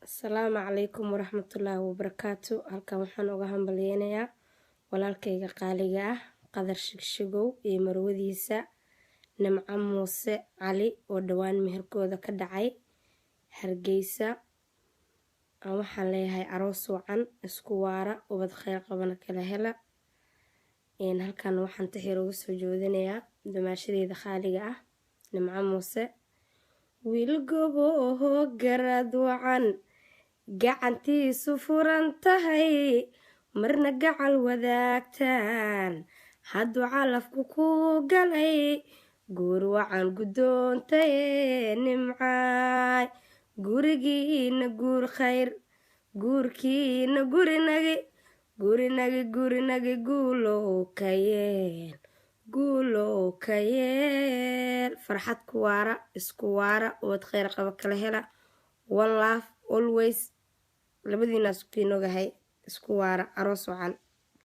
Asalaamu calaykum waraxmatullaahi wabarakaatu. Halkan waxaan uga hambaleynayaa walaalkayga qaaliga ah Qadar Shigshigow iyo marwadiisa Nimco Muuse Cali oo dhawaan meherkooda ka dhacay Hargeysa. Waxaan leeyahay aroos wacan, isku waara, ubad khayr qabana kala hela. Halkan waxaan tixir uga soo joodinayaa dumaashadeeda qaaliga ah Nimco Muuse. Wiil gobo oo garad wacan, gacantiisu furan tahay, marna gacal wadaagtaan, hadduu calafku ku galay, guur wacan guddoontaye nimcaay. Gurigiina guur khayr, guurkiina gurinagi guulow ka yeel, guulow ka yeel. Farxad ku waara, isku waara, ubad khayr qaba kala hela. One love always. labadiina isku nogahay, isku waara, aroos wacan.